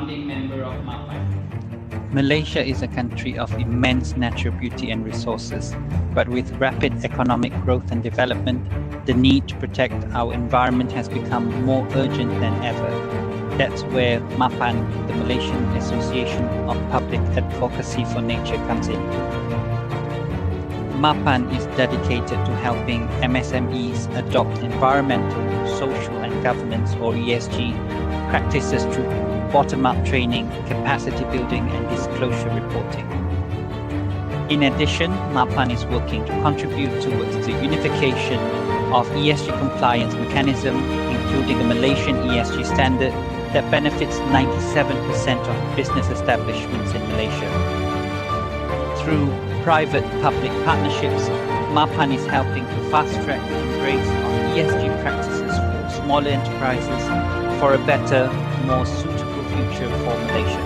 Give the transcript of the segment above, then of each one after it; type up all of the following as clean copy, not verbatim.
founding member of MAPAN. Malaysia is a country of immense natural beauty and resources, but with rapid economic growth and development, the need to protect our environment has become more urgent than ever. That's where MAPAN, the Malaysian Association of Public Advocacy for Nature, comes in. MAPAN is dedicated to helping MSMEs adopt environmental, social and governance or ESG practices through bottom-up training, capacity building and disclosure reporting. In addition, MAPAN is working to contribute towards the unification of ESG compliance mechanism, including the Malaysian ESG standard that benefits 97% of business establishments in Malaysia. Through private-public partnerships, MAPAN is helping to fast-track the embrace of ESG practices for smaller enterprises for a better, more suitable future for Malaysia.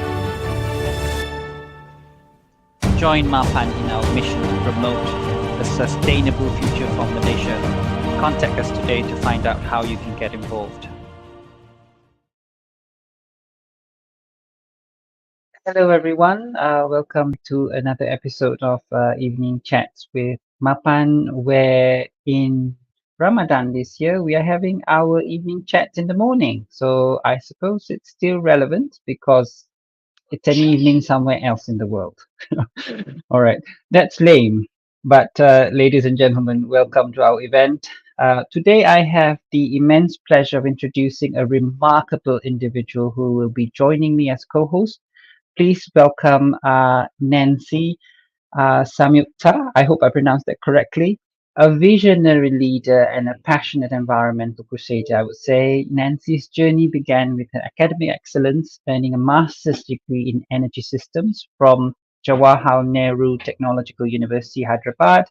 Join MAPAN in our mission to promote a sustainable future for Malaysia. Contact us today to find out how you can get involved. Hello everyone, welcome to another episode of Evening Chats with MAPAN, where in Ramadan this year we are having our evening chats in the morning. So I suppose it's still relevant because it's an evening somewhere else in the world. All right, that's lame. But ladies and gentlemen, welcome to our event. Today I have the immense pleasure of introducing a remarkable individual who will be joining me as co-host. Please welcome Nancy Samyukta. I hope I pronounced that correctly. A visionary leader and a passionate environmental crusader, I would say. Nancy's journey began with her academic excellence, earning a master's degree in energy systems from Jawaharlal Nehru Technological University, Hyderabad.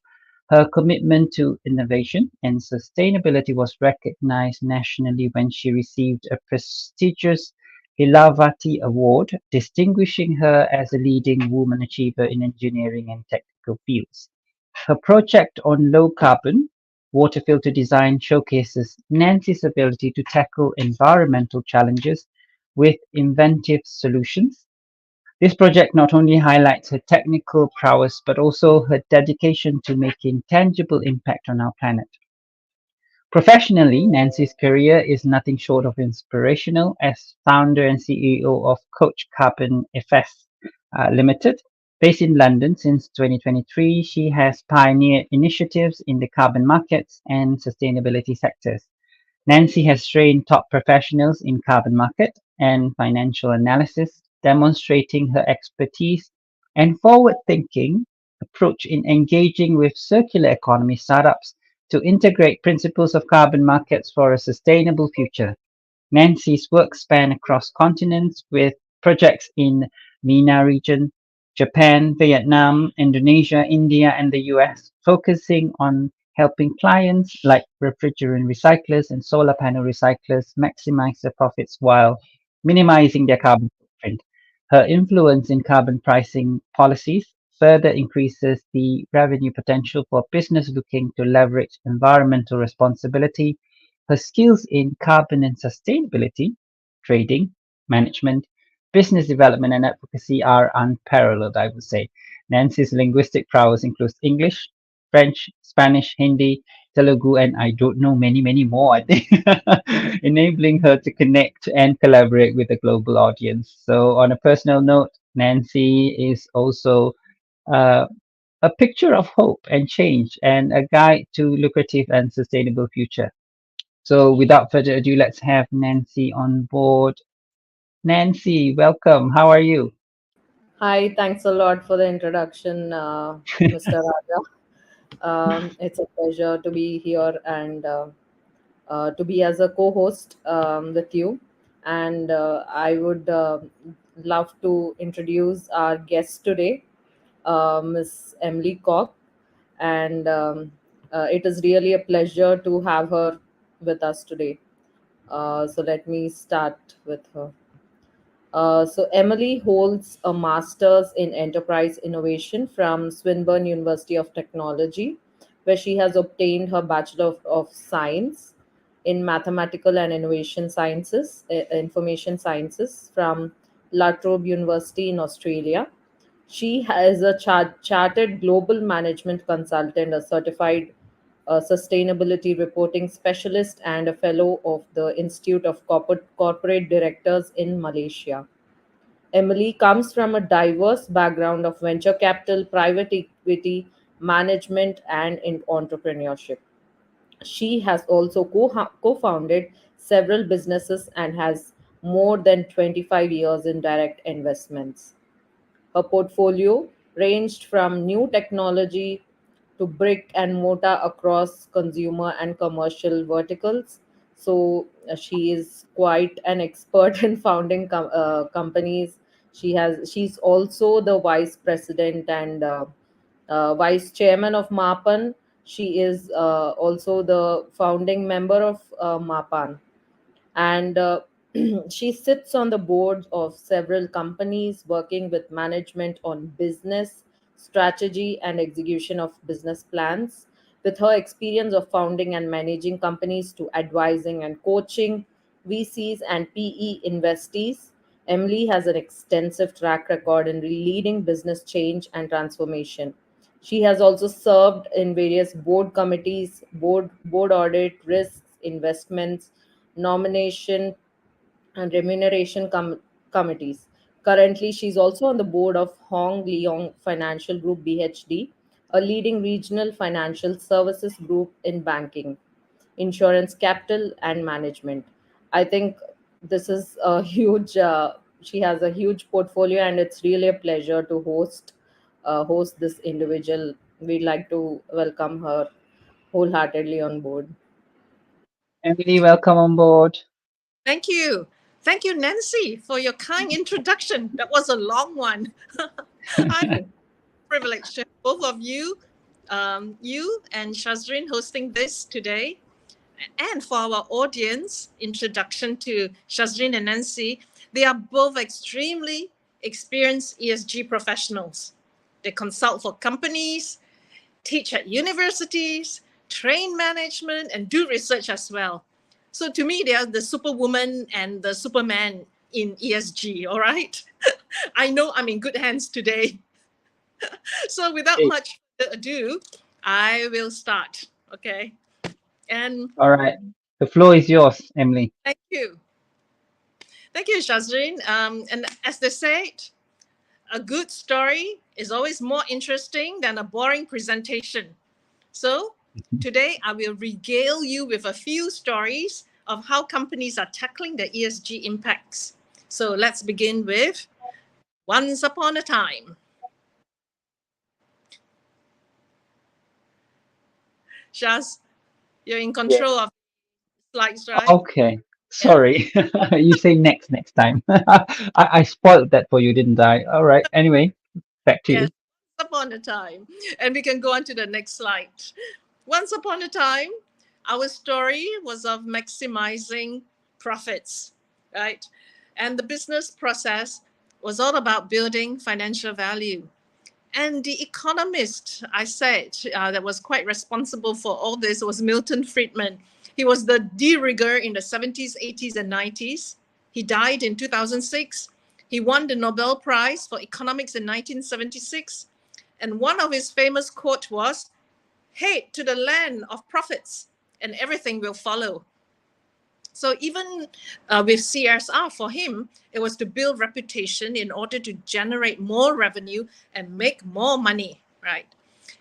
Her commitment to innovation and sustainability was recognized nationally when she received a prestigious Hilavati Award, distinguishing her as a leading woman achiever in engineering and technical fields. Her project on low carbon water filter design showcases Nancy's ability to tackle environmental challenges with inventive solutions. This project not only highlights her technical prowess but also her dedication to making tangible impact on our planet. Professionally, Nancy's career is nothing short of inspirational. As founder and CEO of Coach Carbon FS Limited, based in London since 2023, she has pioneered initiatives in the carbon markets and sustainability sectors. Nancy has trained top professionals in carbon market and financial analysis, demonstrating her expertise and forward-thinking approach in engaging with circular economy startups to integrate principles of carbon markets for a sustainable future. Nancy's work span across continents with projects in MENA region, Japan, Vietnam, Indonesia, India, and the US, focusing on helping clients like refrigerant recyclers and solar panel recyclers maximize their profits while minimizing their carbon footprint. Her influence in carbon pricing policies further increases the revenue potential for business looking to leverage environmental responsibility. Her skills in carbon and sustainability, trading, management, business development, and advocacy are unparalleled, I would say. Nancy's linguistic prowess includes English, French, Spanish, Hindi, Telugu, and I don't know many more, I think, enabling her to connect and collaborate with a global audience. So, on a personal note, Nancy is also uh, a picture of hope and change and a guide to lucrative and sustainable future. So, without further ado, let's have Nancy on board. Nancy, welcome. How are you? Hi, thanks a lot for the introduction, Mr. Raja. It's a pleasure to be here and to be as a co-host with you. And I would love to introduce our guest today, Miss Emily Koch. And it is really a pleasure to have her with us today. So let me start with her. So Emily holds a master's in enterprise innovation from Swinburne University of Technology, where she has obtained her Bachelor of Science in Mathematical and Innovation Sciences, Information Sciences from La Trobe University in Australia. She is a chartered global management consultant, a certified sustainability reporting specialist, and a fellow of the Institute of Corporate Directors in Malaysia. Emily comes from a diverse background of venture capital, private equity, management, and in entrepreneurship. She has also co founded several businesses and has more than 25 years in direct investments. Her portfolio ranged from new technology to brick and mortar across consumer and commercial verticals. So she is quite an expert in founding companies. She's also the vice president and vice chairman of MAPAN. She is also the founding member of MAPAN, and she sits on the board of several companies working with management on business strategy and execution of business plans. With her experience of founding and managing companies to advising and coaching VCs and PE investees, Emily has an extensive track record in leading business change and transformation. She has also served in various board committees, board audit, risks, investments, nomination, and remuneration committees. Currently, she's also on the board of Hong Leong Financial Group BHD, a leading regional financial services group in banking, insurance, capital, and management. I think this is a huge. She has a huge portfolio, and it's really a pleasure to host this individual. We'd like to welcome her wholeheartedly on board. Emily, welcome on board. Thank you. Thank you, Nancy, for your kind introduction. That was a long one. I'm privileged to have both of you, you and Shazrin hosting this today. And for our audience, introduction to Shazrin and Nancy, they are both extremely experienced ESG professionals. They consult for companies, teach at universities, train management, and do research as well. So to me, they are the superwoman and the superman in ESG, all right? I know I'm in good hands today. So without Hey. much ado, I will start, okay? And All right. The floor is yours, Emily. thank you. Thank you, Shazrin. And as they said, a good story is always more interesting than a boring presentation. So today I will regale you with a few stories of how companies are tackling the ESG impacts. So let's begin with Once Upon a Time. Shaz, you're in control of slides, right? Okay. Sorry. You say next time. I spoiled that for you, didn't I? All right. Anyway, back to you. Yes, once upon a time. And we can go on to the next slide. Once upon a time, our story was of maximizing profits, right? And the business process was all about building financial value. And the economist, I said, that was quite responsible for all this was Milton Friedman. He was the de rigueur in the 70s, 80s, and 90s. He died in 2006. He won the Nobel Prize for Economics in 1976. And one of his famous quotes was, "Head to the land of profits and everything will follow." So even with CSR for him, it was to build reputation in order to generate more revenue and make more money, right?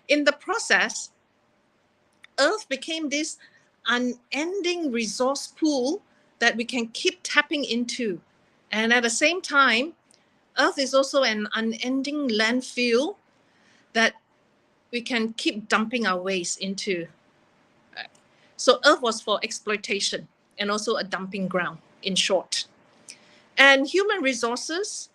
In the process, Earth became this unending resource pool that we can keep tapping into. And at the same time, Earth is also an unending landfill that we can keep dumping our waste into. So Earth was for exploitation and also a dumping ground, in short. And human resources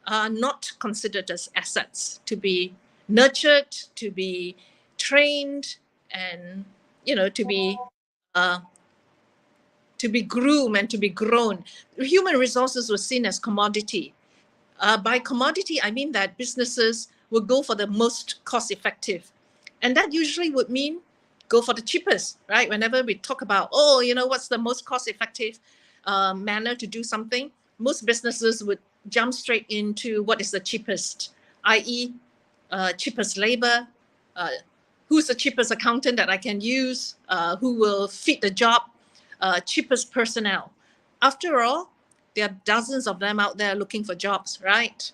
are not considered as assets to be nurtured, to be trained, and to be groomed and to be grown. Human resources were seen as commodity. By commodity, I mean that businesses would go for the most cost-effective, and that usually would mean go for the cheapest, right? Whenever we talk about, what's the most cost-effective manner to do something, most businesses would jump straight into what is the cheapest, i.e., cheapest labor, who's the cheapest accountant that I can use, who will fit the job, cheapest personnel. After all, there are dozens of them out there looking for jobs, right?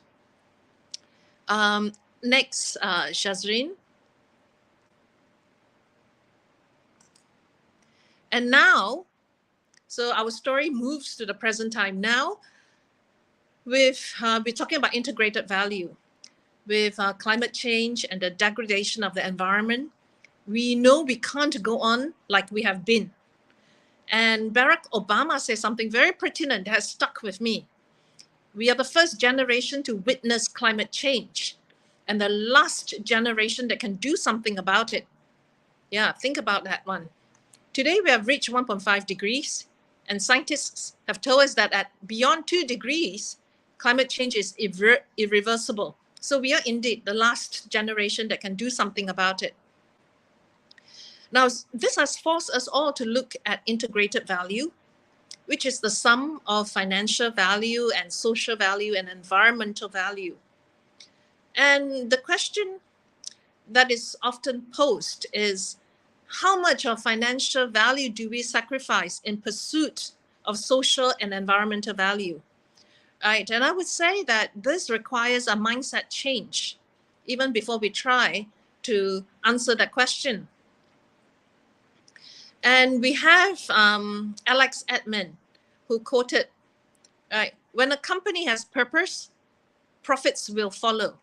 Next, Shazrin. And now, so our story moves to the present time. Now, we're talking about integrated value. With climate change and the degradation of the environment, we know we can't go on like we have been. And Barack Obama says something very pertinent that has stuck with me. We are the first generation to witness climate change and the last generation that can do something about it. Yeah, think about that one. Today, we have reached 1.5 degrees, and scientists have told us that at beyond 2 degrees, climate change is irreversible. So we are indeed the last generation that can do something about it. Now, this has forced us all to look at integrated value, which is the sum of financial value and social value and environmental value. And the question that is often posed is, how much of financial value do we sacrifice in pursuit of social and environmental value? Right, and I would say that this requires a mindset change, even before we try to answer that question. And we have Alex Edmond, who quoted, right, when a company has purpose, profits will follow.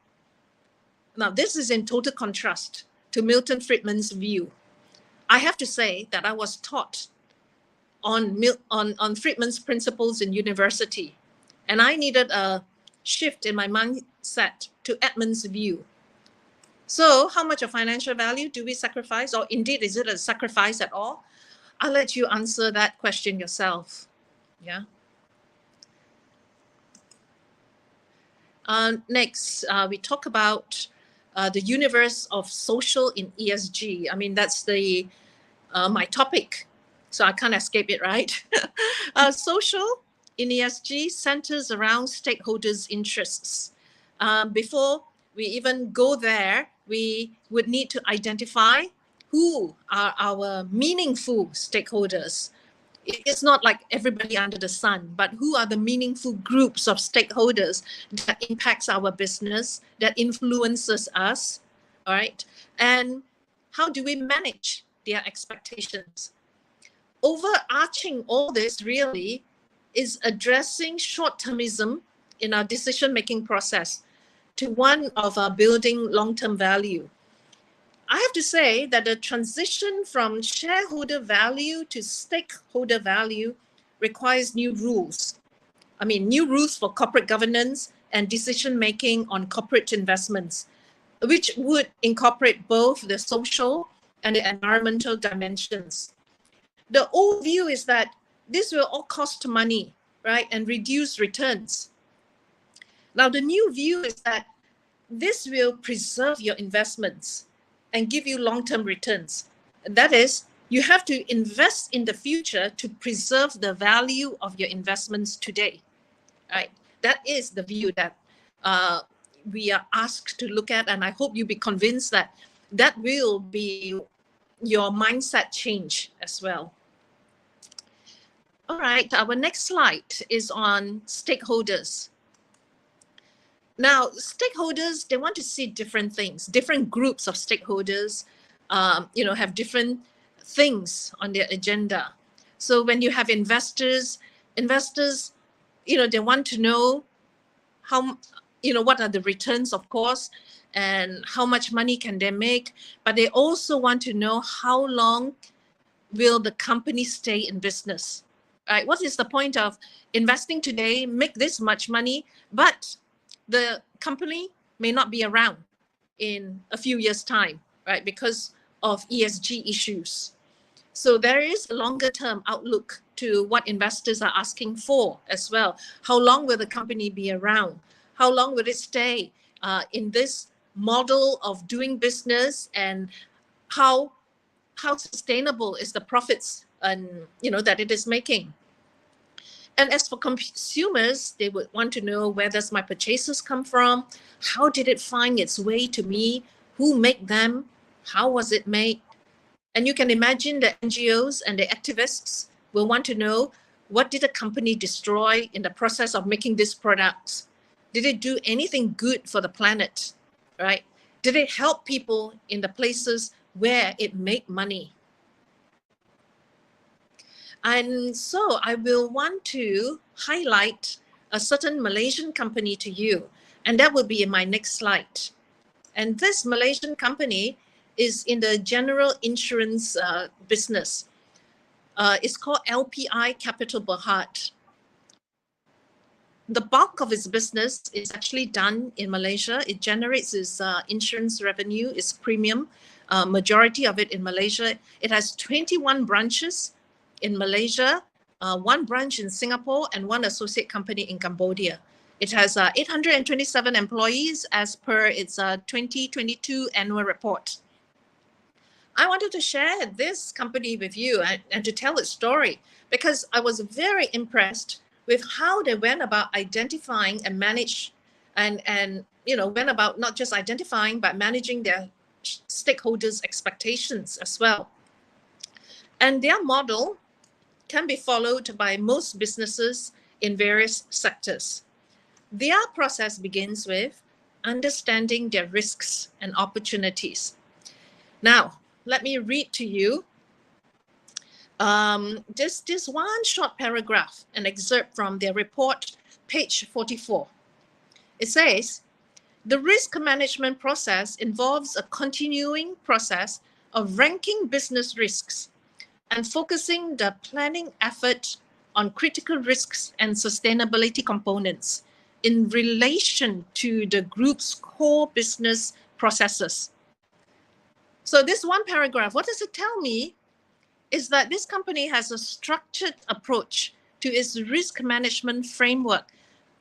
Now, this is in total contrast to Milton Friedman's view. I have to say that I was taught on Friedman's principles in university, and I needed a shift in my mindset to Edmund's view. So how much of financial value do we sacrifice, or indeed is it a sacrifice at all? I'll let you answer that question yourself. Yeah. Next, we talk about the universe of social in ESG. I mean, that's the my topic, so I can't escape it, right? Social in ESG centers around stakeholders' interests. Before we even go there, we would need to identify who are our meaningful stakeholders. It's not like everybody under the sun, but who are the meaningful groups of stakeholders that impacts our business, that influences us, all right? And how do we manage their expectations? Overarching all this really is addressing short-termism in our decision-making process to one of building long-term value. I have to say that the transition from shareholder value to stakeholder value requires new rules. I mean, new rules for corporate governance and decision-making on corporate investments, which would incorporate both the social and the environmental dimensions. The old view is that this will all cost money, right, and reduce returns. Now, the new view is that this will preserve your investments and give you long-term returns. That is, you have to invest in the future to preserve the value of your investments today, right? That is the view that we are asked to look at, and I hope you'll be convinced that that will be your mindset change as well. All right, our next slide is on stakeholders. Now, stakeholders, they want to see different things. Different groups of stakeholders, have different things on their agenda. So when you have investors, they want to know how, what are the returns, of course, and how much money can they make. But they also want to know how long will the company stay in business, right? What is the point of investing today, make this much money, but the company may not be around in a few years' time, right? Because of ESG issues. So there is a longer term outlook to what investors are asking for as well. How long will the company be around? How long will it stay in this model of doing business, and how sustainable is the profits and that it is making? And as for consumers, they would want to know, where does my purchases come from? How did it find its way to me? Who made them? How was it made? And you can imagine the NGOs and the activists will want to know, what did the company destroy in the process of making these products? Did it do anything good for the planet, right? Did it help people in the places where it made money? And so I will want to highlight a certain Malaysian company to you, and that will be in my next slide. And this Malaysian company is in the general insurance business. It's called LPI Capital Berhad. The bulk of its business is actually done in Malaysia. It generates its insurance revenue, its premium, majority of it in Malaysia. It has 21 branches in Malaysia, 1 branch in Singapore, and 1 associate company in Cambodia. It has 827 employees as per its 2022 annual report. I wanted to share this company with you and to tell its story, because I was very impressed with how they went about identifying and manage and went about not just identifying but managing their stakeholders' expectations as well. And their model can be followed by most businesses in various sectors. Their process begins with understanding their risks and opportunities. Now, let me read to you this one short paragraph, an excerpt from their report, page 44. It says, the risk management process involves a continuing process of ranking business risks and focusing the planning effort on critical risks and sustainability components in relation to the group's core business processes. So this one paragraph, what does it tell me is that this company has a structured approach to its risk management framework,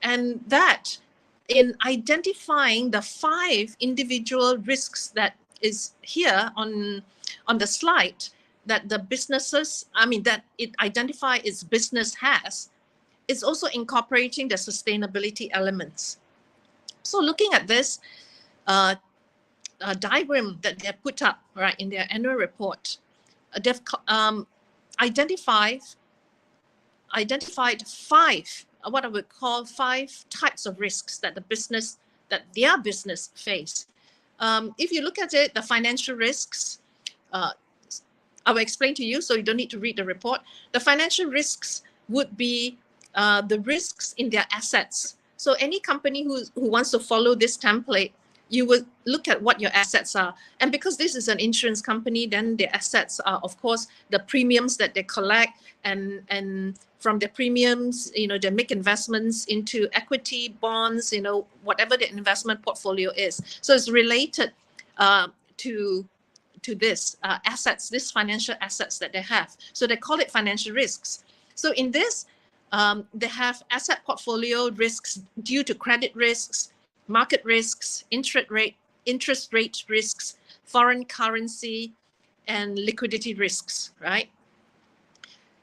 and that in identifying the 5 individual risks that is here on the slide, that the businesses, that it identify its business has, it's also incorporating the sustainability elements. So looking at this diagram that they put up right in their annual report, they've identified 5, what I would call 5 types of risks that their business face. If you look at it, the financial risks, I will explain to you, so you don't need to read the report. The financial risks would be the risks in their assets. So any company who wants to follow this template, you will look at what your assets are. And because this is an insurance company, then the assets are, of course, the premiums that they collect, and from the premiums, they make investments into equity, bonds, whatever the investment portfolio is. So it's related to this assets, this financial assets that they have. So they call it financial risks. So in this, they have asset portfolio risks due to credit risks, market risks, interest rate risks, foreign currency, and liquidity risks, right?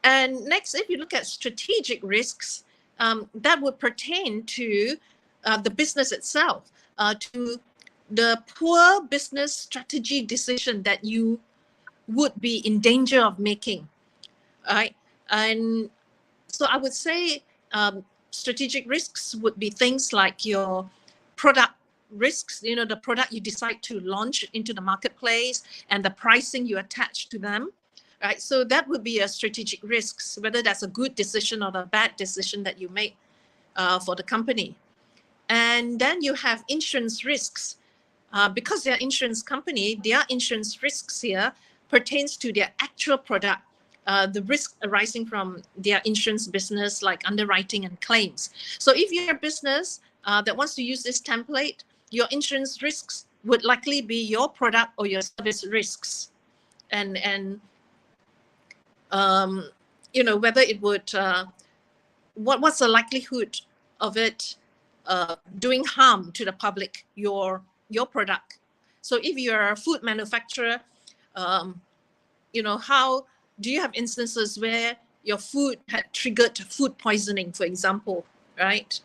And next, if you look at strategic risks, that would pertain to the business itself, to the poor business strategy decision that you would be in danger of making, right? And so I would say strategic risks would be things like your product risks, the product you decide to launch into the marketplace and the pricing you attach to them, right? So that would be a strategic risks, whether that's a good decision or a bad decision that you make for the company. And then you have insurance risks. Because they're insurance company, their insurance risks here pertains to their actual product, the risk arising from their insurance business, like underwriting and claims. So if you're a business that wants to use this template, your insurance risks would likely be your product or your service risks, and whether it would what's the likelihood of it doing harm to the public, your product. So if you're a food manufacturer, how do you have instances where your food had triggered food poisoning, for example, right?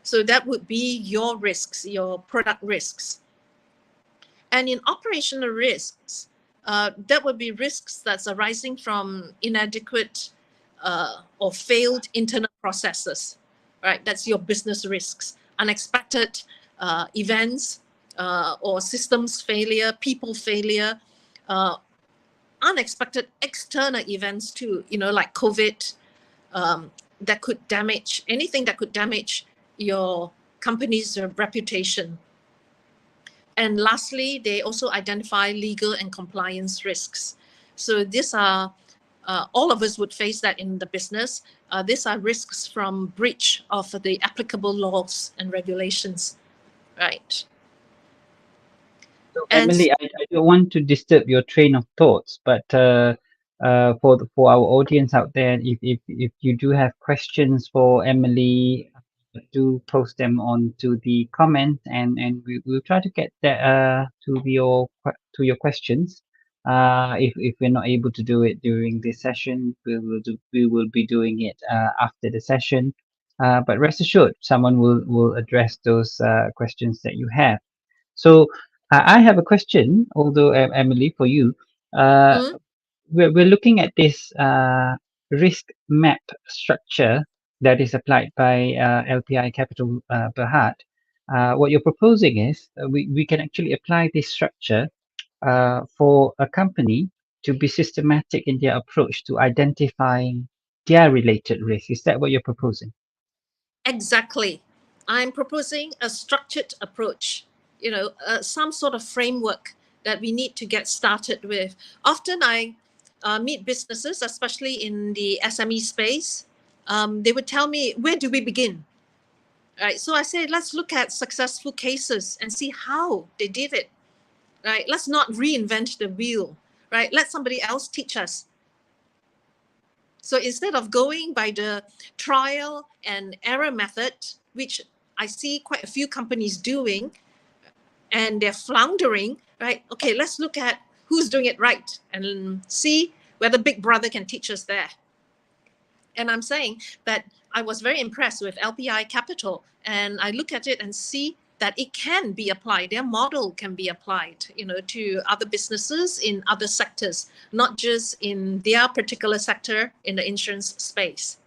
So that would be your risks, your product risks. And in operational risks, that would be risks that's arising from inadequate or failed internal processes, right? That's your business risks, unexpected events or systems failure, people failure, unexpected external events too, like COVID, that could damage anything that could damage your company's reputation. And lastly, they also identify legal and compliance risks. So these are, all of us would face that in the business. These are risks from breach of the applicable laws and regulations, right? So And Emily, I don't want to disturb your train of thoughts, but for our audience out there, if you do have questions for Emily, do post them onto the comments, and we'll try to get that to your questions. If we're not able to do it during this session, we will be doing it after the session. But rest assured, someone will address those questions that you have. So I have a question, although Emily, for you. Uh, mm, we're looking at this risk map structure that is applied by LPI Capital Berhad. What you're proposing is we can actually apply this structure for a company to be systematic in their approach to identifying their related risk. Is that what you're proposing? exactly. I'm proposing a structured approach, some sort of framework that we need to get started with. Often I meet businesses, especially in the SME space. They would tell me, where do we begin? Right. So I say, let's look at successful cases and see how they did it. Right. Let's not reinvent the wheel. Right. Let somebody else teach us. So instead of going by the trial and error method, which I see quite a few companies doing, and they're floundering, right? Okay, let's look at who's doing it right and see whether Big Brother can teach us there. And I'm saying that I was very impressed with LPI Capital, and I look at it and see that it can be applied. Their model can be applied, to other businesses in other sectors, not just in their particular sector in the insurance space.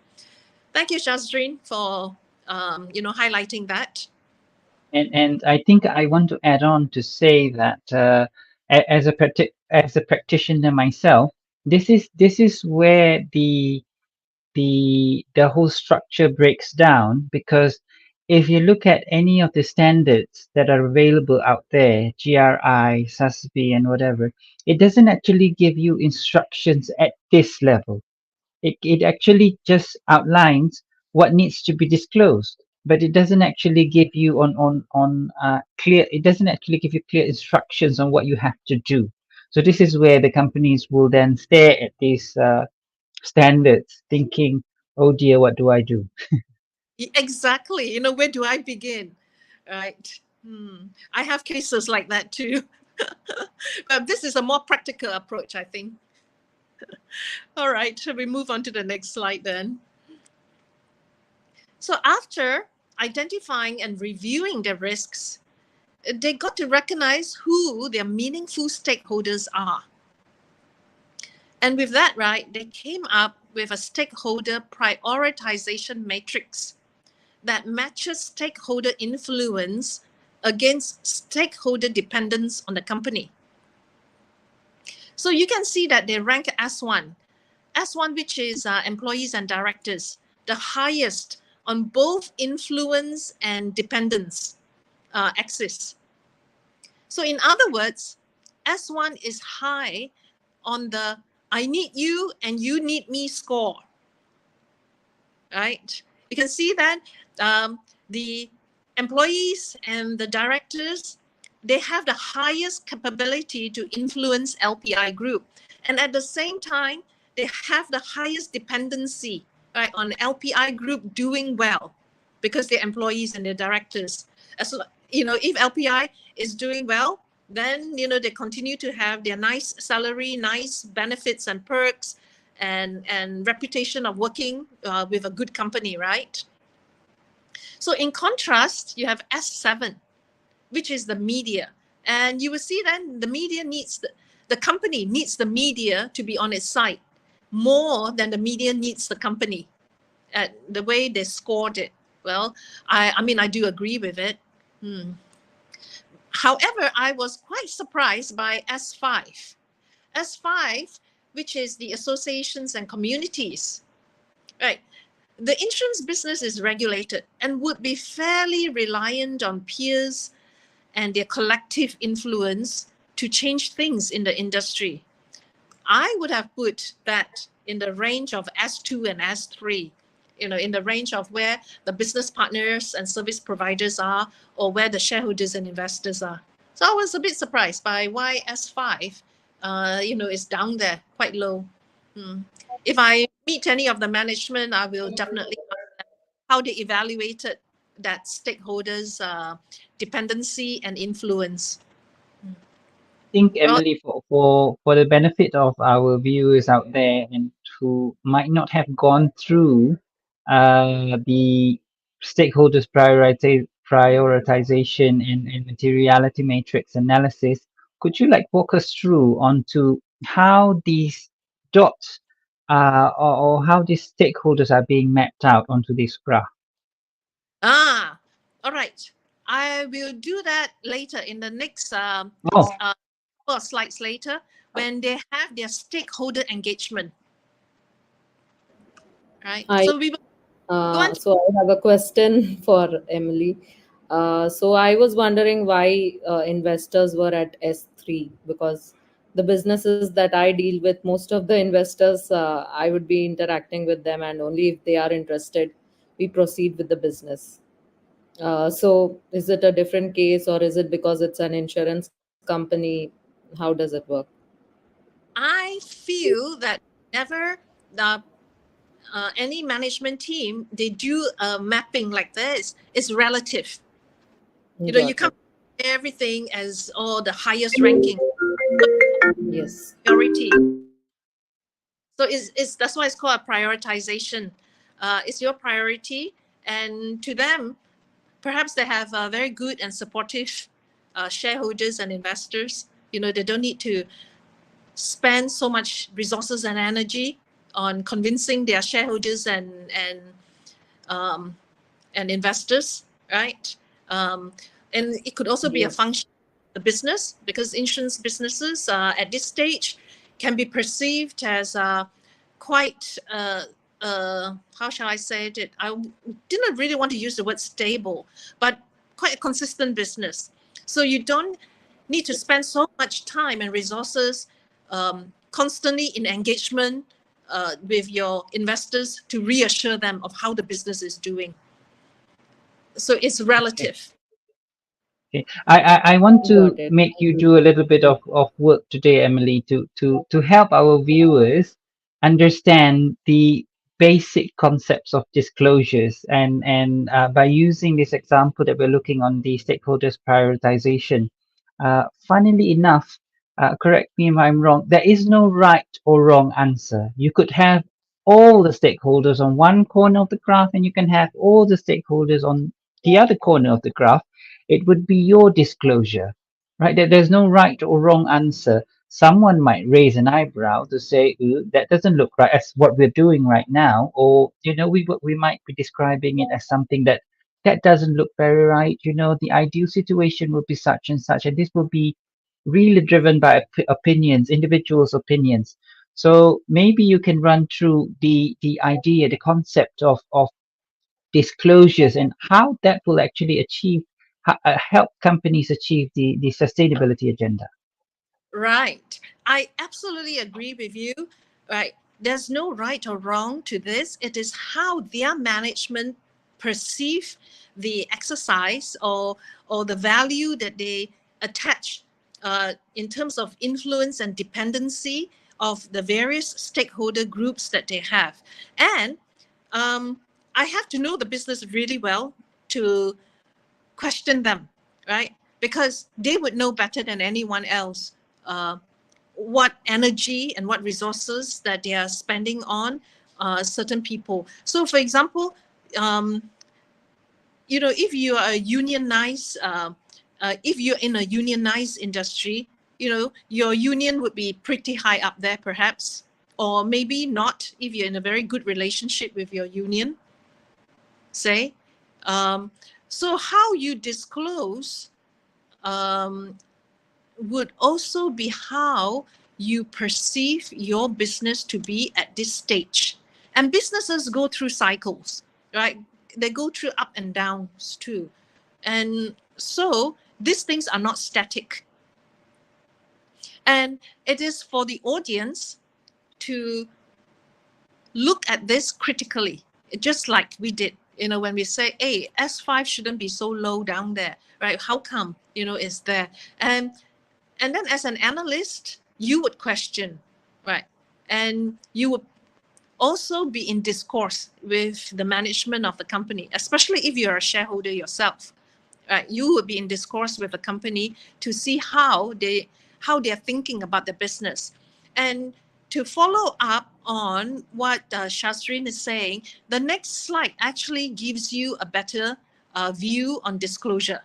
Thank you, Shazrin, for highlighting that. And I think I want to add on to say that as a practitioner myself, this is where the whole structure breaks down, because if you look at any of the standards that are available out there, GRI, SASB, and whatever, it doesn't actually give you instructions at this level. It actually just outlines what needs to be disclosed, but it doesn't actually give you on clear. It doesn't actually give you clear instructions on what you have to do. So this is where the companies will then stare at these standards, thinking, "Oh dear, what do I do?" Exactly. Where do I begin? Right. I have cases like that too. But this is a more practical approach, I think. All right, shall we move on to the next slide then? So after identifying and reviewing the risks, they got to recognize who their meaningful stakeholders are. And with that, right, they came up with a stakeholder prioritization matrix that matches stakeholder influence against stakeholder dependence on the company. So you can see that they rank S1, which is employees and directors, the highest on both influence and dependence axis. So in other words, S1 is high on the I need you and you need me score, right? You can see that the employees and the directors, they have the highest capability to influence LPI group. And at the same time, they have the highest dependency, right, on LPI group doing well, because they're employees and they're directors. If LPI is doing well, then, they continue to have their nice salary, nice benefits and perks, and reputation of working with a good company, right? So in contrast, you have S7, which is the media. And you will see then the media needs, the company needs the media to be on its side more than the media needs the company. The way they scored it. Well, I mean, I do agree with it. However, I was quite surprised by S5. S5, which is the associations and communities, right? The insurance business is regulated and would be fairly reliant on peers and their collective influence to change things in the industry. I would have put that in the range of S2 and S3, in the range of where the business partners and service providers are, or where the shareholders and investors are. So I was a bit surprised by why S5, is down there, quite low. If I meet any of the management, I will definitely ask them how they evaluated that stakeholders' dependency and influence. I think, Well, Emily, for the benefit of our viewers out there and who might not have gone through the stakeholders prioritization and materiality matrix analysis, could you walk us through onto how these dots or how these stakeholders are being mapped out onto this graph? all right. I will do that later in the next Oh, slides later when they have their stakeholder engagement. Right. So we will go on. So I have a question for Emily. So I was wondering why investors were at S3, because the businesses that I deal with, most of the investors, I would be interacting with them, and only if they are interested, we proceed with the business. So is it a different case, or is it because it's an insurance company? How does it work? I feel that whenever the any management team, they do a mapping like this, it's relative. You Got come it. everything as the highest ranking Yes. priority. So it's that's why it's called a prioritization. It's your priority, and to them, perhaps they have very good and supportive shareholders and investors. They don't need to spend so much resources and energy on convincing their shareholders um, and investors, right? And it could also be a Yes. function of the business, because insurance businesses at this stage can be perceived as quite, how shall I say it? I didn't really want to use the word stable, but quite a consistent business. So you don't need to spend so much time and resources constantly in engagement with your investors to reassure them of how the business is doing. So it's relative. okay. I want to Got it. make you do a little bit of work today, Emily, to help our viewers understand the basic concepts of disclosures, and by using this example that we're looking on the stakeholders prioritization. Funnily enough, correct me if I'm wrong, there is no right or wrong answer. You could have all the stakeholders on one corner of the graph, and you can have all the stakeholders on the other corner of the graph. It would be your disclosure, right? There's no right or wrong answer. Someone might raise an eyebrow to say, "Ooh, that doesn't look right as what we're doing right now," or we might be describing it as something that doesn't look very right. The ideal situation would be such and such, and this will be really driven by opinions, individuals' opinions. So maybe you can run through the idea, the concept of disclosures, and how that will actually help companies achieve the sustainability agenda. Right. I absolutely agree with you. Right. There's no right or wrong to this. It is how their management perceive the exercise or the value that they attach in terms of influence and dependency of the various stakeholder groups that they have. And I have to know the business really well to question them, right? Because they would know better than anyone else what energy and what resources that they are spending on certain people. So, for example, if you are a unionized, if you're in a unionized industry, your union would be pretty high up there, perhaps, or maybe not if you're in a very good relationship with your union, say. So how you disclose would also be how you perceive your business to be at this stage. And businesses go through cycles, right? They go through up and downs too. And so these things are not static. And it is for the audience to look at this critically, just like we did, when we say, hey, S5 shouldn't be so low down there, right? How come, it's there? And then as an analyst, you would question, right? And you would also be in discourse with the management of the company, especially if you're a shareholder yourself, right? You would be in discourse with the company to see how they're thinking about the business. And to follow up on what Shazrin is saying, the next slide actually gives you a better view on disclosure.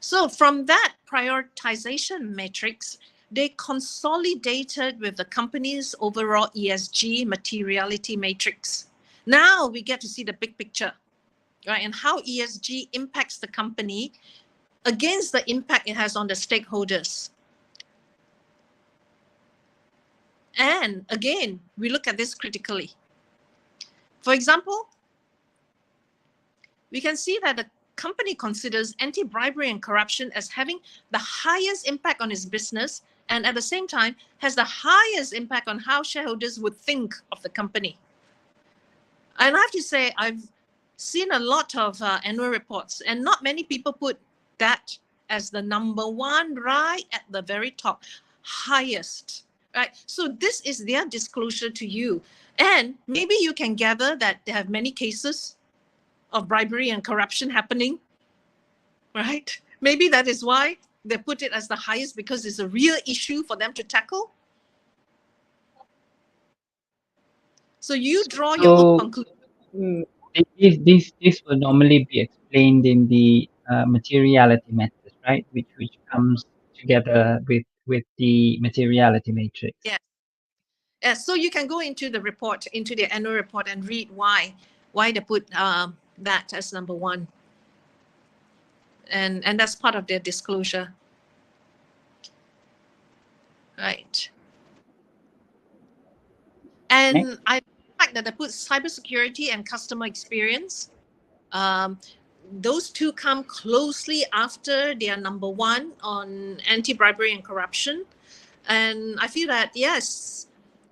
So from that prioritization matrix, they consolidated with the company's overall ESG materiality matrix. Now we get to see the big picture, right? And how ESG impacts the company against the impact it has on the stakeholders. And again, we look at this critically. For example, we can see that the company considers anti-bribery and corruption as having the highest impact on its business, and at the same time has the highest impact on how shareholders would think of the company. And I have to say, I've seen a lot of annual reports, and not many people put that as the number one, right at the very top, highest, right? So this is their disclosure to you. And maybe you can gather that they have many cases of bribery and corruption happening, right? Maybe that is why they put it as the highest, because it's a real issue for them to tackle. So you draw your own conclusion. This will normally be explained in the materiality method, right? Which comes together with the materiality matrix. Yeah. Yeah. So you can go into the report, into the annual report, and read why they put that as number one. And that's part of their disclosure. Right. And Next. I like that they put cybersecurity and customer experience. Those two come closely after they are number one on anti-bribery and corruption. And I feel that, yes,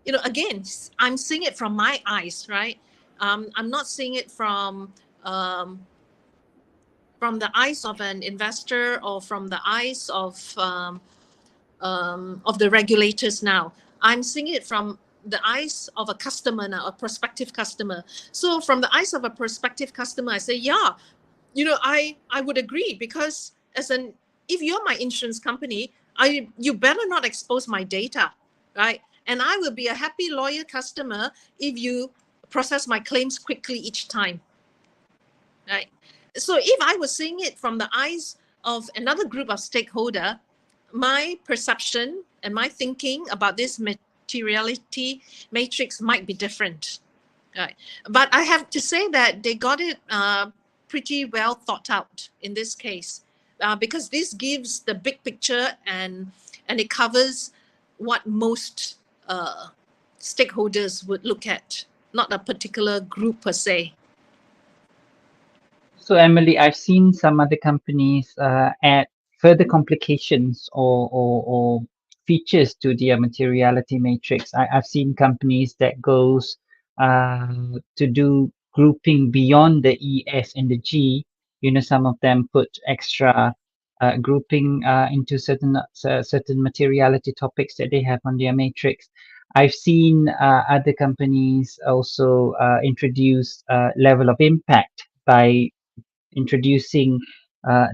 again, I'm seeing it from my eyes, right? I'm not seeing it from the eyes of an investor or from the eyes of the regulators now. I'm seeing it from the eyes of a customer now, a prospective customer. So from the eyes of a prospective customer, I say, yeah, I would agree, because if you're my insurance company, you better not expose my data, right? And I will be a happy, loyal customer if you process my claims quickly each time, right? So if I was seeing it from the eyes of another group of stakeholder, my perception and my thinking about this materiality matrix might be different, right? But I have to say that they got it pretty well thought out in this case, because this gives the big picture and it covers what most stakeholders would look at, not a particular group per se. So Emily, I've seen some other companies add further complications or features to their materiality matrix. I've seen companies that goes to do grouping beyond the E, S, and the G. Some of them put extra grouping into certain materiality topics that they have on their matrix. I've seen other companies also introduce level of impact by introducing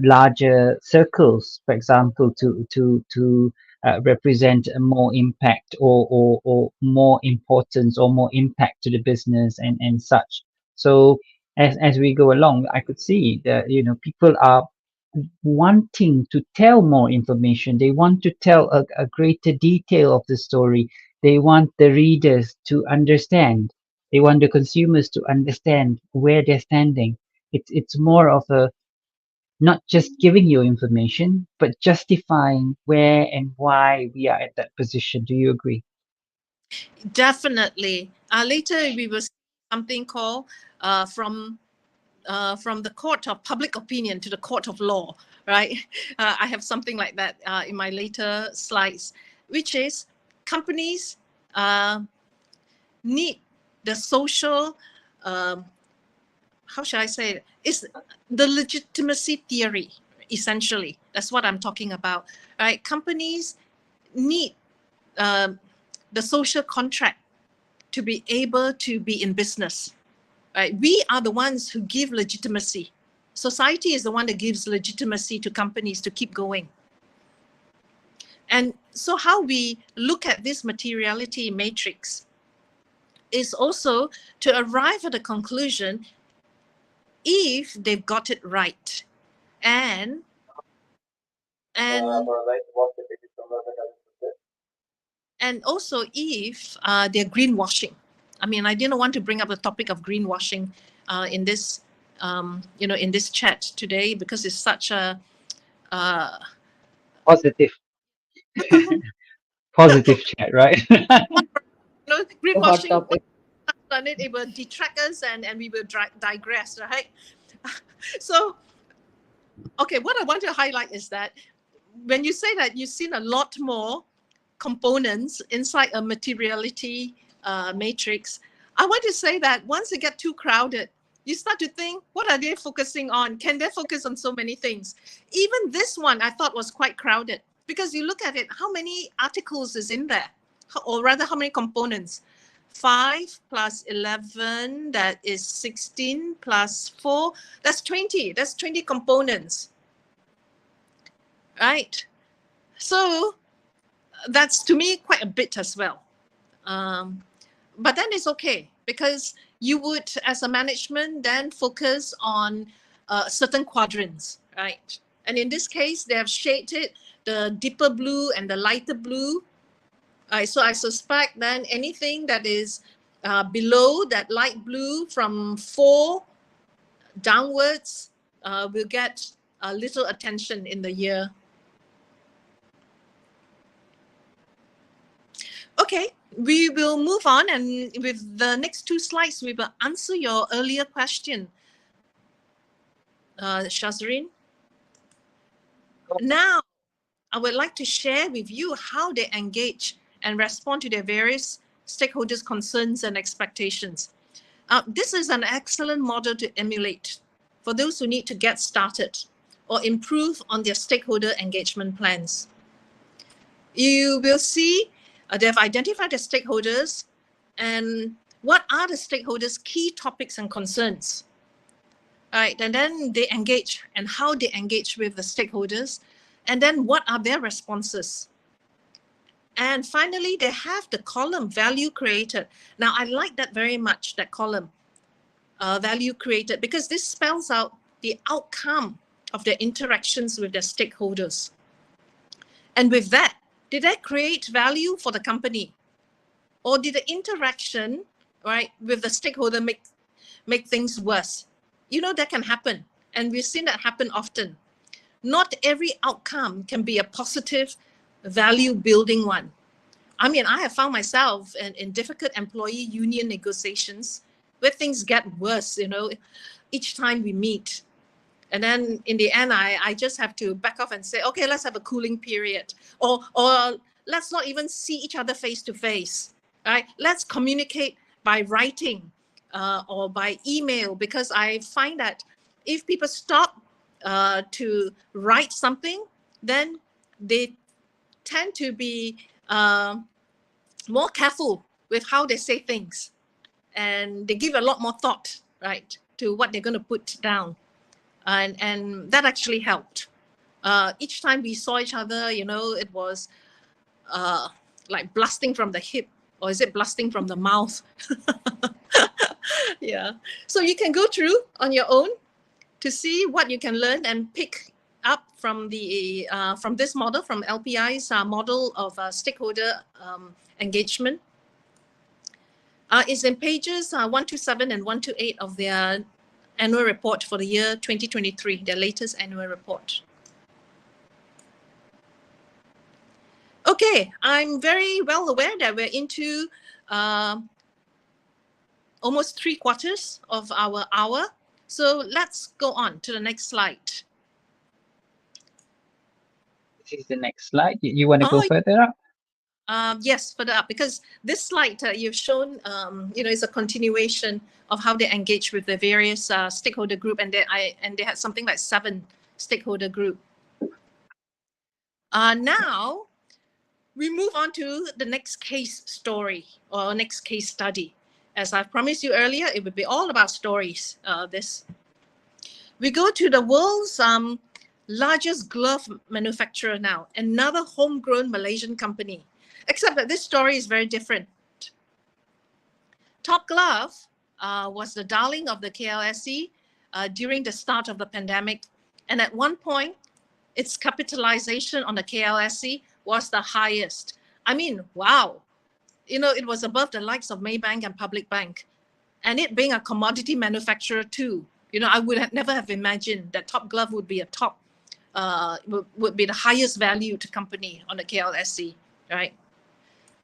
larger circles, for example, to represent a more impact or more importance or more impact to the business and such. So as we go along, I could see that people are wanting to tell more information. They want to tell a greater detail of the story. They want the readers to understand. They want the consumers to understand where they're standing. It's more of a not just giving you information, but justifying where and why we are at that position. Do you agree? Definitely. Later we will see something called from the court of public opinion to the court of law, right? I have something like that in my later slides, which is companies need the social, how should I say it? It's the legitimacy theory, essentially. That's what I'm talking about, right? Companies need the social contract to be able to be in business. Right? We are the ones who give legitimacy. Society is the one that gives legitimacy to companies to keep going. And so how we look at this materiality matrix is also to arrive at a conclusion if they've got it right. And also if they're greenwashing. I mean, I didn't want to bring up the topic of greenwashing in this, in this chat today because it's such a Positive, positive chat, right? A hot greenwashing. topic. On it will detract us and we will digress, right? So, okay, what I want to highlight is that when you say that you've seen a lot more components inside a materiality matrix, I want to say that once it get too crowded, you start to think, what are they focusing on? Can they focus on so many things? Even this one I thought was quite crowded because you look at it, how many articles is in there? Or rather, how many components? 5 plus 11, that is 16 plus 4, that's 20. That's 20 components, right? So that's to me quite a bit as well. But then it's okay because you would, as a management, then focus on certain quadrants, right? And in this case, they have shaded the deeper blue and the lighter blue. So I suspect then anything that is below that light blue from 4 downwards will get a little attention in the year. Okay, we will move on, and with the next 2 slides, we will answer your earlier question, Shazrin. Now, I would like to share with you how they engage and respond to their various stakeholders' concerns and expectations. This is an excellent model to emulate for those who need to get started or improve on their stakeholder engagement plans. You will see they've identified the stakeholders and what are the stakeholders' key topics and concerns. Right, and then they engage and how they engage with the stakeholders, and then what are their responses. And finally, they have the column value created. Now, I like that very much, that column, value created, because this spells out the outcome of their interactions with their stakeholders. And with that, did that create value for the company? Or did the interaction, right, with the stakeholder make things worse? You know, that can happen. And we've seen that happen often. Not every outcome can be a positive, value-building one. I mean, I have found myself in difficult employee union negotiations where things get worse, each time we meet. And then in the end, I just have to back off and say, okay, let's have a cooling period. Or let's not even see each other face to face, right? Let's communicate by writing or by email, because I find that if people stop to write something, then they tend to be more careful with how they say things. And they give a lot more thought, right, to what they're going to put down. And that actually helped. Each time we saw each other, it was like blasting from the hip, or is it blasting from the mouth? Yeah. So you can go through on your own to see what you can learn and pick up from the from this model, from LPI's model of stakeholder engagement. It's in pages 127 and 128 of their annual report for the year 2023, their latest annual report. Okay, I'm very well aware that we're into almost 3/4 of our hour. So let's go on to the next slide. This is the next slide. You want to go further up? Yes, further up, because this slide you've shown, is a continuation of how they engage with the various stakeholder group, and they had something like 7 stakeholder group. Now we move on to the next case story or next case study. As I promised you earlier, it would be all about stories. We go to the world's largest glove manufacturer now, another homegrown Malaysian company, except that this story is very different. Top Glove was the darling of the KLSE during the start of the pandemic, and at one point, its capitalization on the KLSE was the highest. I mean, wow. It was above the likes of Maybank and Public Bank. And it being a commodity manufacturer too, I would never have imagined that Top Glove would be would be the highest valued company on the KLSE, right?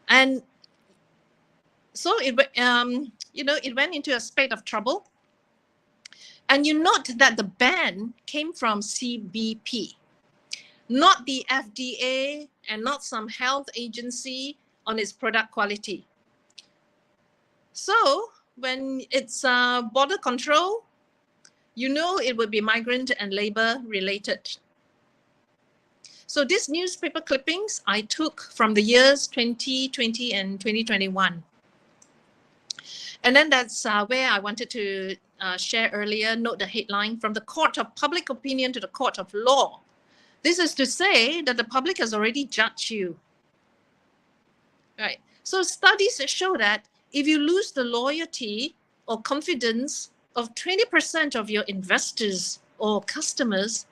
And so it went into a spate of trouble. And you note that the ban came from CBP, not the FDA and not some health agency on its product quality. So when it's border control, it would be migrant and labor related. So these newspaper clippings I took from the years 2020 and 2021. And then that's where I wanted to share earlier, note the headline, from the court of public opinion to the court of law. This is to say that the public has already judged you. Right. So studies show that if you lose the loyalty or confidence of 20% of your investors or customers,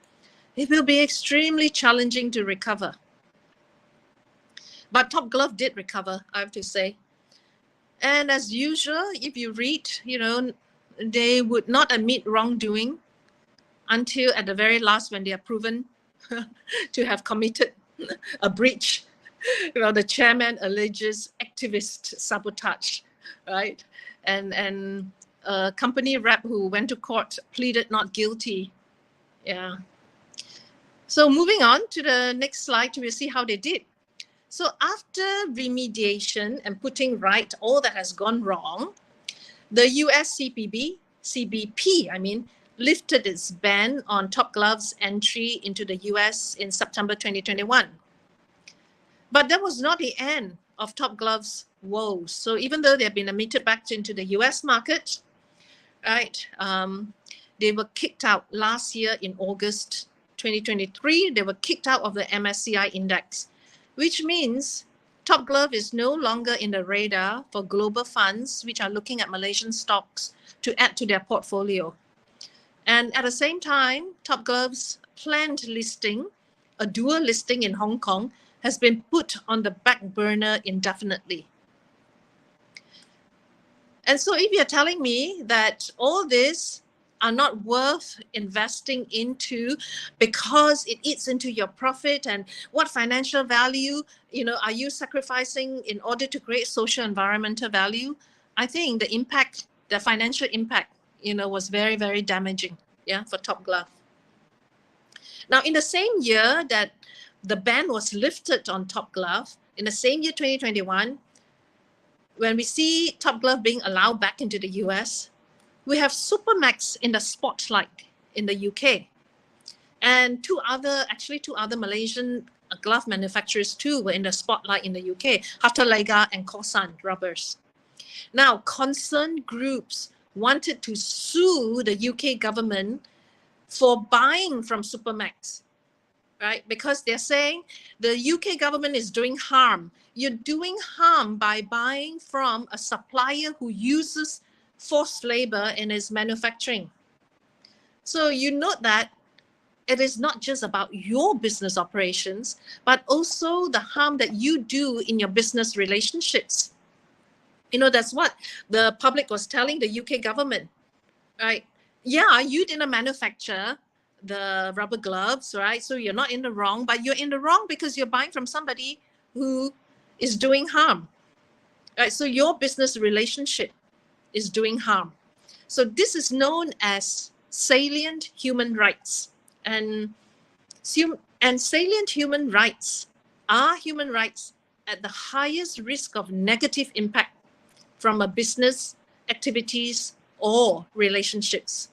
it will be extremely challenging to recover. But Top Glove did recover, I have to say. And as usual, if you read, they would not admit wrongdoing until at the very last when they are proven to have committed a breach. The chairman alleges activist sabotage, right? And a company rep who went to court pleaded not guilty. Yeah. So moving on to the next slide, we'll see how they did. So after remediation and putting right all that has gone wrong, the US CBP, lifted its ban on Top Glove's entry into the US in September 2021. But that was not the end of Top Glove's woes. So even though they have been admitted back into the US market, right, they were kicked out last year in August 2023. They were kicked out of the MSCI index, which means Top Glove is no longer in the radar for global funds which are looking at Malaysian stocks to add to their portfolio. And at the same time, Top Glove's planned listing, a dual listing in Hong Kong, has been put on the back burner indefinitely. And so if you're telling me that all this are not worth investing into because it eats into your profit, and what financial value, are you sacrificing in order to create social environmental value? I think the financial impact, was very, very damaging, for Top Glove. Now, in the same year that the ban was lifted on Top Glove, in the same year, 2021, when we see Top Glove being allowed back into the US, we have Supermax in the spotlight in the UK. And two other Malaysian glove manufacturers too were in the spotlight in the UK, Hatta Lega and Kosan Rubbers. Now, concerned groups wanted to sue the UK government for buying from Supermax, right? Because they're saying the UK government is doing harm. You're doing harm by buying from a supplier who uses forced labor in his manufacturing. So you note that it is not just about your business operations, but also the harm that you do in your business relationships. You know, that's what the public was telling the UK government, right? Yeah, you didn't manufacture the rubber gloves, right? So you're not in the wrong, but you're in the wrong because you're buying from somebody who is doing harm, right? So your business relationship is doing harm. So this is known as salient human rights. And salient human rights are human rights at the highest risk of negative impact from a business activities or relationships.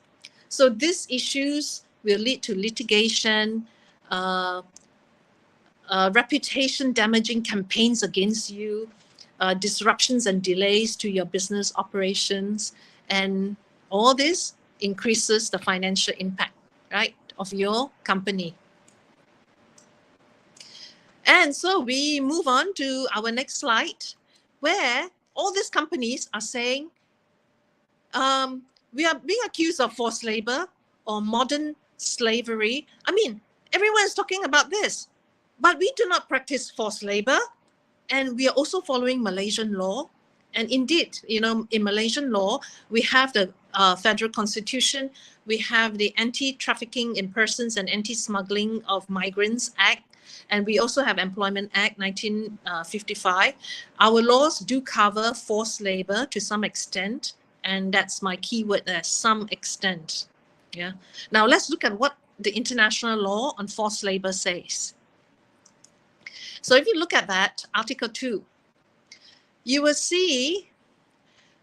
So these issues will lead to litigation, reputation damaging campaigns against you, disruptions and delays to your business operations, and all this increases the financial impact, right, of your company. And so we move on to our next slide, where all these companies are saying, we are being accused of forced labor or modern slavery. I mean, everyone is talking about this, but we do not practice forced labor. And we are also following Malaysian law. And indeed, you know, in Malaysian law, we have the Federal Constitution, we have the Anti-Trafficking in Persons and Anti-Smuggling of Migrants Act, and we also have Employment Act 1955. Our laws do cover forced labor to some extent, and that's my keyword there, some extent. Yeah. Now let's look at what the international law on forced labor says. So if you look at that, Article 2, you will see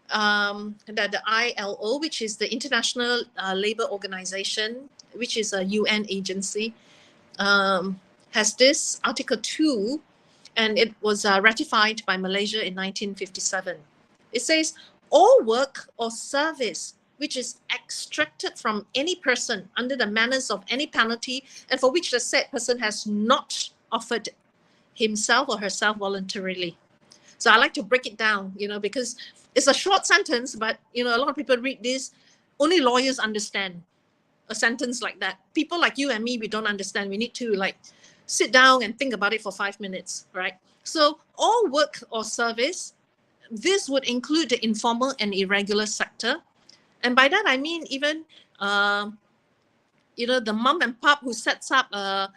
that the ILO, which is the International Labour Organization, which is a UN agency, has this Article 2, and it was ratified by Malaysia in 1957. It says, all work or service which is extracted from any person under the manners of any penalty and for which the said person has not offered himself or herself voluntarily. So I like to break it down, you know, because it's a short sentence, but, you know, a lot of people read this. Only lawyers understand a sentence like that. People like you and me, we don't understand. We need to like sit down and think about it for 5 minutes, right? So all work or service, this would include the informal and irregular sector. And by that, I mean even, you know, the mom and pop who sets up a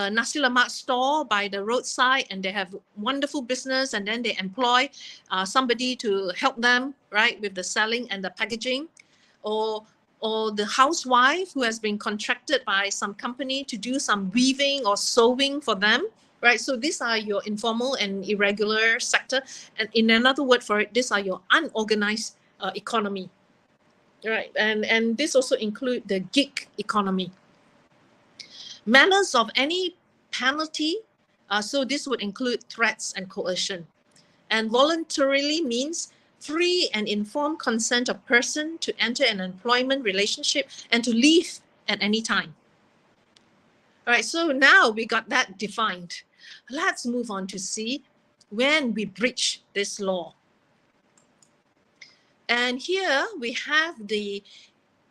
nasi lemak store by the roadside and they have wonderful business and then they employ somebody to help them, right, with the selling and the packaging, or the housewife who has been contracted by some company to do some weaving or sewing for them, right? So these are your informal and irregular sector. And in another word for it, these are your unorganized economy. Right, and this also include the gig economy. Manners of any penalty, so this would include threats and coercion. And voluntarily means free and informed consent of person to enter an employment relationship and to leave at any time. All right, so now we got that defined. Let's move on to see when we breach this law. And here we have the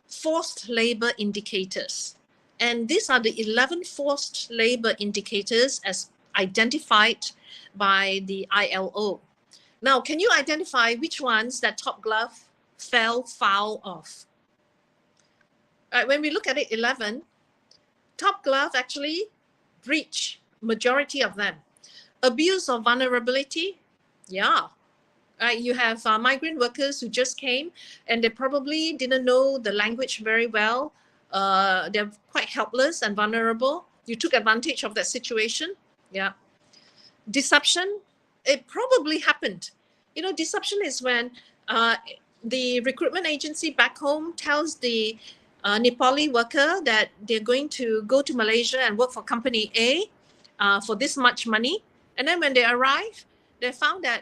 forced labor indicators. And these are the 11 forced labor indicators as identified by the ILO. Now, can you identify which ones that Top Glove fell foul of? Right, when we look at it, 11, Top Glove actually breached majority of them. Abuse of vulnerability, yeah. You have migrant workers who just came and they probably didn't know the language very well. They're quite helpless and vulnerable. You took advantage of that situation. Yeah. Deception, it probably happened. You know, deception is when the recruitment agency back home tells the Nepali worker that they're going to go to Malaysia and work for company A for this much money. And then when they arrive, they found that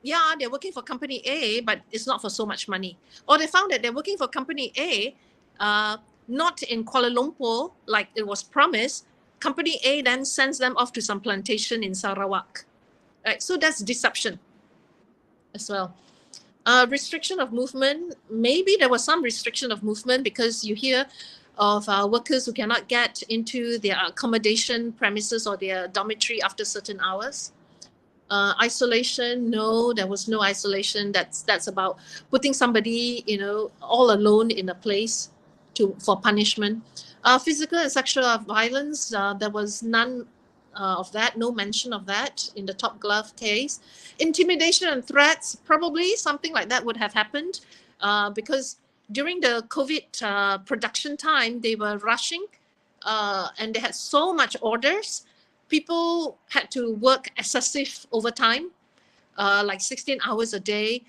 yeah, they're working for company A, but it's not for so much money. Or they found that they're working for company A, not in Kuala Lumpur, like it was promised, Company A then sends them off to some plantation in Sarawak. Right? So that's deception as well. Restriction of movement. Maybe there was some restriction of movement because you hear of workers who cannot get into their accommodation premises or their dormitory after certain hours. Isolation, no, there was no isolation. That's about putting somebody, all alone in a place for punishment. Physical and sexual violence, there was none of that, no mention of that in the Top Glove case. Intimidation and threats, probably something like that would have happened because during the COVID production time, they were rushing and they had so much orders. People had to work excessive overtime, like 16 hours a day,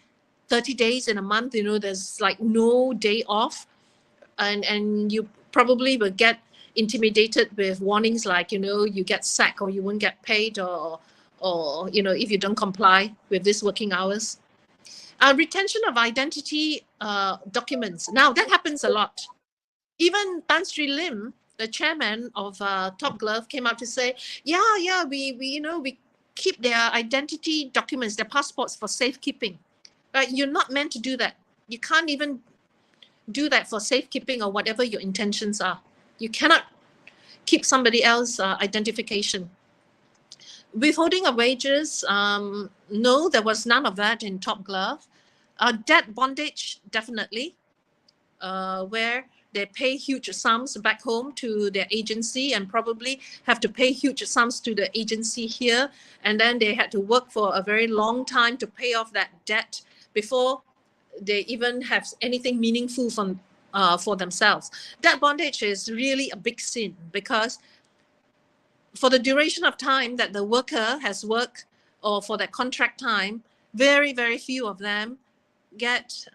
30 days in a month. There's like no day off. And you probably will get intimidated with warnings like, you get sacked or you won't get paid or if you don't comply with these working hours. Retention of identity documents. Now, that happens a lot. Even Tan Sri Lim, the chairman of Top Glove, came out to say, we keep their identity documents, their passports for safekeeping. Right? You're not meant to do that. You can't even do that for safekeeping or whatever your intentions are. You cannot keep somebody else's identification. Withholding of wages, no, there was none of that in Top Glove. Debt bondage, definitely, where they pay huge sums back home to their agency and probably have to pay huge sums to the agency here. And then they had to work for a very long time to pay off that debt before they even have anything meaningful for themselves. Debt bondage is really a big sin because for the duration of time that the worker has worked or for that contract time, very, very few of them get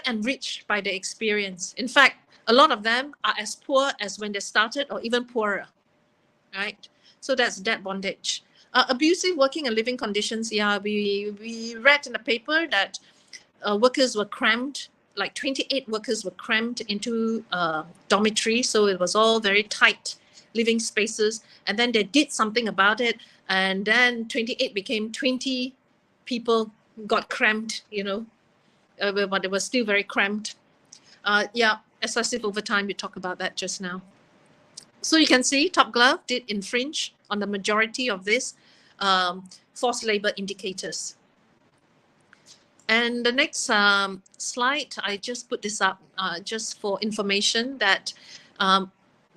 enriched by the experience. In fact, a lot of them are as poor as when they started or even poorer, right? So that's debt bondage. Abusive working and living conditions. Yeah, we read in the paper that workers were crammed, like 28 workers were crammed into dormitory. So it was all very tight living spaces. And then they did something about it. And then 28 became 20 people got crammed, but it was still very cramped. Excessive overtime, we talked about that just now. So you can see Top Glove did infringe on the majority of this forced labor indicators. And the next slide, I just put this up just for information that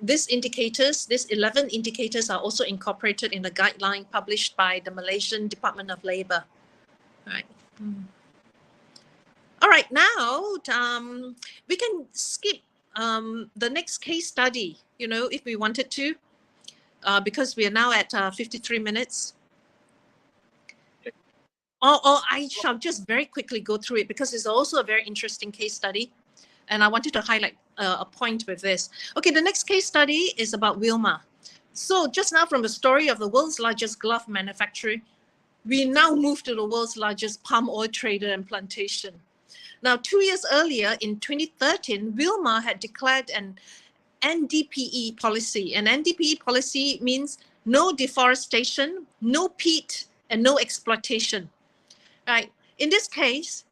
these indicators, these 11 indicators are also incorporated in the guideline published by the Malaysian Department of Labor. Right. All right, now we can skip the next case study, if we wanted to, because we are now at 53 minutes. Or I shall just very quickly go through it because it's also a very interesting case study. And I wanted to highlight a point with this. Okay, the next case study is about Wilmar. So just now from the story of the world's largest glove manufacturer, we now move to the world's largest palm oil trader and plantation. Now, 2 years earlier, in 2013, Wilmar had declared an NDPE policy. An NDPE policy means no deforestation, no peat, and no exploitation. Right. In this case,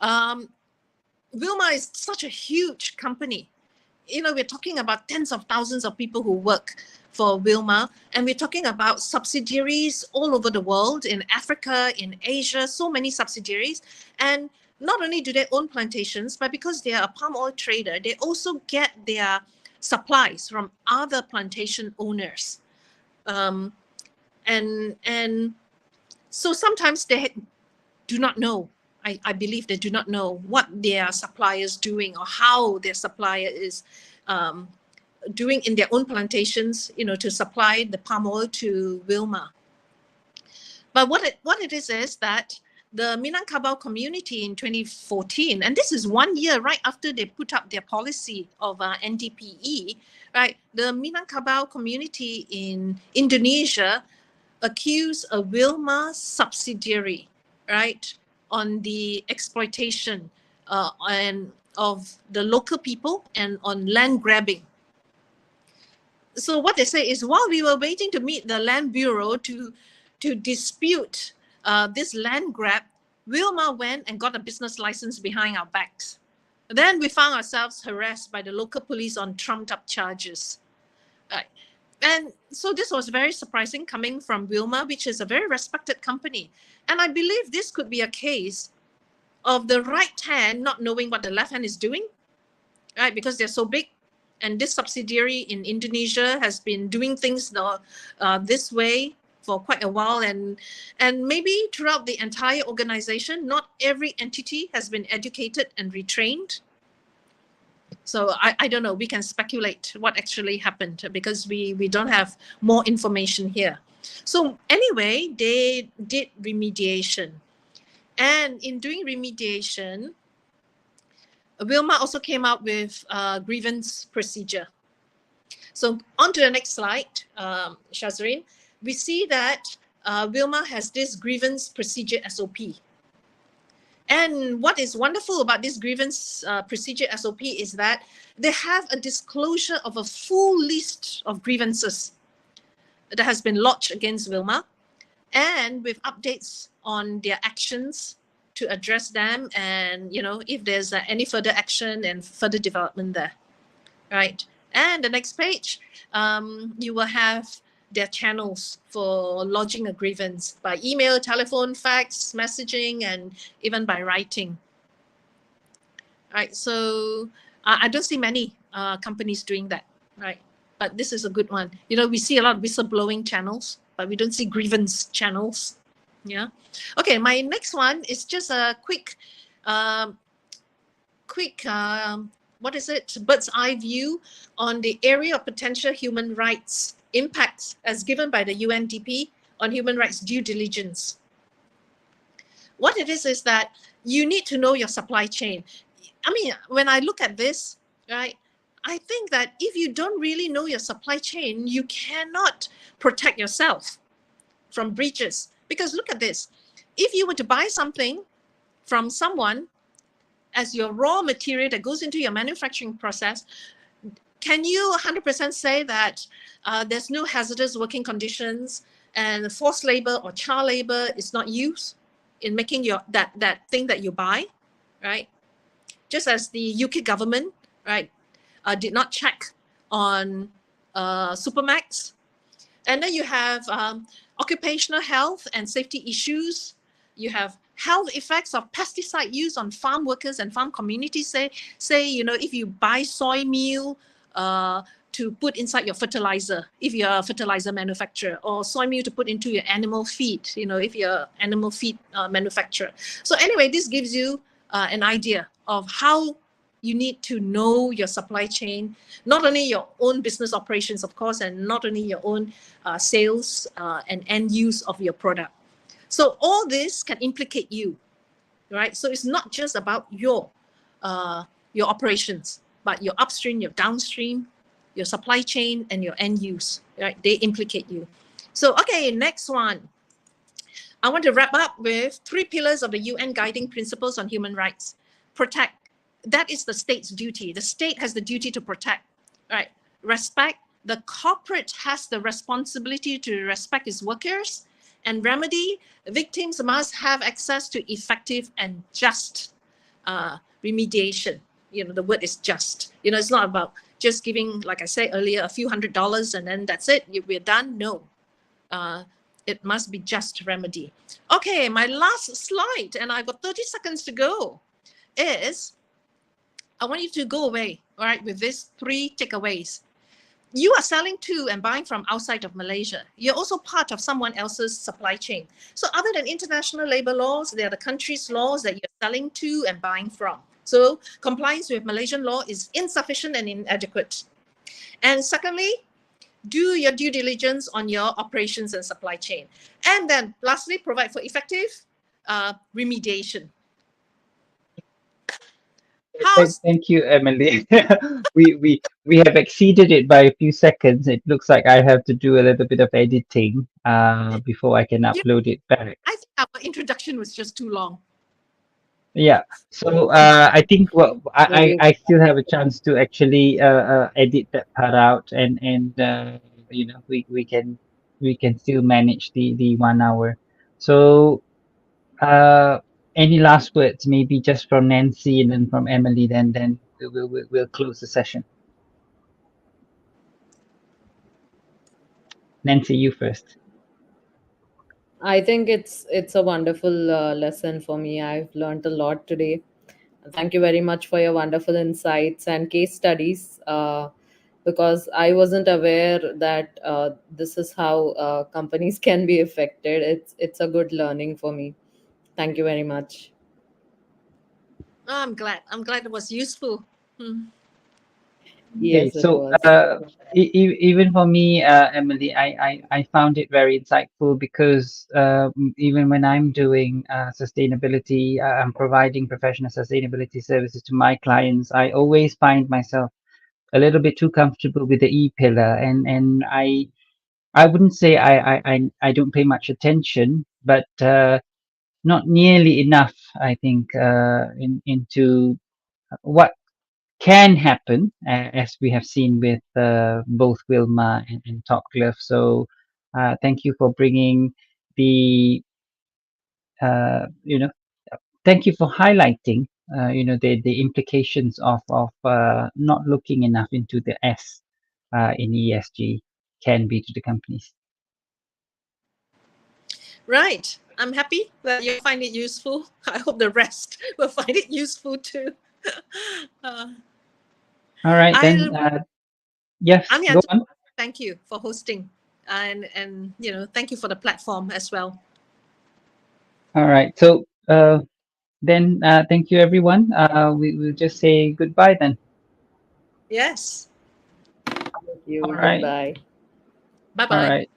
Wilmar is such a huge company. We're talking about tens of thousands of people who work for Wilmar, and we're talking about subsidiaries all over the world, in Africa, in Asia, so many subsidiaries. And not only do they own plantations, but because they are a palm oil trader, they also get their supplies from other plantation owners. And so sometimes they do not know. I believe they do not know what their supplier is doing or how their supplier is doing in their own plantations, to supply the palm oil to Wilmar. But what it is that the Minangkabau community in 2014, and this is 1 year right after they put up their policy of NDPE, right? The Minangkabau community in Indonesia accused a Wilmar subsidiary, right, on the exploitation and of the local people and on land grabbing. So what they say is, while we were waiting to meet the Land Bureau to dispute this land grab, Wilma went and got a business license behind our backs. Then we found ourselves harassed by the local police on trumped up charges. And so this was very surprising coming from Wilma, which is a very respected company. And I believe this could be a case of the right hand not knowing what the left hand is doing, right? Because they're so big. And this subsidiary in Indonesia has been doing things this way for quite a while. And maybe throughout the entire organization, not every entity has been educated and retrained. So I don't know, we can speculate what actually happened because we don't have more information here. So anyway, they did remediation. And in doing remediation, Wilma also came up with a grievance procedure. So on to the next slide, Shazrin, we see that Wilma has this grievance procedure SOP. And what is wonderful about this grievance procedure SOP is that they have a disclosure of a full list of grievances that has been lodged against Wilma, and with updates on their actions to address them, and if there's any further action and further development there, right? And the next page, you will have their channels for lodging a grievance by email, telephone, fax, messaging, and even by writing. Right, so I don't see many companies doing that, right? But this is a good one. We see a lot of whistleblowing channels, but we don't see grievance channels. Yeah. Okay, my next one is just a quick what is it? Bird's eye view on the area of potential human rights impacts as given by the UNDP on human rights due diligence. What it is that you need to know your supply chain. I mean, when I look at this, right, I think that if you don't really know your supply chain, you cannot protect yourself from breaches. Because look at this. If you were to buy something from someone as your raw material that goes into your manufacturing process, can you 100% say that there's no hazardous working conditions and forced labor or child labor is not used in making that thing that you buy, right? Just as the UK government, right, did not check on Supermax. And then you have occupational health and safety issues. You have health effects of pesticide use on farm workers and farm communities. Say if you buy soy meal to put inside your fertilizer, if you're a fertilizer manufacturer, or soy meal to put into your animal feed, if you're an animal feed manufacturer. So anyway, this gives you an idea of how you need to know your supply chain, not only your own business operations, of course, and not only your own sales and end use of your product. So all this can implicate you, right? So it's not just about your operations, but your upstream, your downstream, your supply chain, and your end use, right? They implicate you. So, okay, next one. I want to wrap up with 3 pillars of the UN Guiding Principles on Human Rights. Protect. That is the state's duty. The state has the duty to protect, right? Respect. The corporate has the responsibility to respect its workers. And remedy. Victims must have access to effective and just remediation. The word is just. It's not about just giving, like I said earlier, a few $100s and then that's it. We're done. No. It must be just remedy. Okay, my last slide, and I've got 30 seconds to go, is I want you to go away, all right, with these 3 takeaways. You are selling to and buying from outside of Malaysia. You're also part of someone else's supply chain. So other than international labor laws, there are the country's laws that you're selling to and buying from. So compliance with Malaysian law is insufficient and inadequate. And secondly, do your due diligence on your operations and supply chain. And then lastly, provide for effective remediation. Thank you, Emily. we have exceeded it by a few seconds. It looks like I have to do a little bit of editing before I can upload it back. I think our introduction was just too long. Yeah. So I think Very I still have a chance to actually edit that part out, and we can still manage the 1 hour. So uh, any last words, maybe just from Nancy and then from Emily, then we'll close the session. Nancy, you first. I think it's a wonderful lesson for me. I've learned a lot today. Thank you very much for your wonderful insights and case studies. Because I wasn't aware that this is how companies can be affected. It's a good learning for me. Thank you very much. Oh, I'm glad. I'm glad it was useful. Hmm. Okay, Yes, it so was. even for me, Emily, I found it very insightful because even when I'm doing sustainability, I'm providing professional sustainability services to my clients. I always find myself a little bit too comfortable with the E pillar, and I wouldn't say I don't pay much attention, but not nearly enough, I think, into what can happen, as we have seen with both Wilma and Topcliffe. So, thank you for bringing the, uh, you know, thank you for highlighting, the implications of not looking enough into the S in ESG can be to the companies. Right. I'm happy that you find it useful. I hope the rest will find it useful too. Uh, All right, then. I, Yes, Anya, go on. thank you for hosting, and thank you for the platform as well. All right. So, then, thank you, everyone. We will just say goodbye then. Yes. Thank All you. right. Goodbye. Bye All bye. right.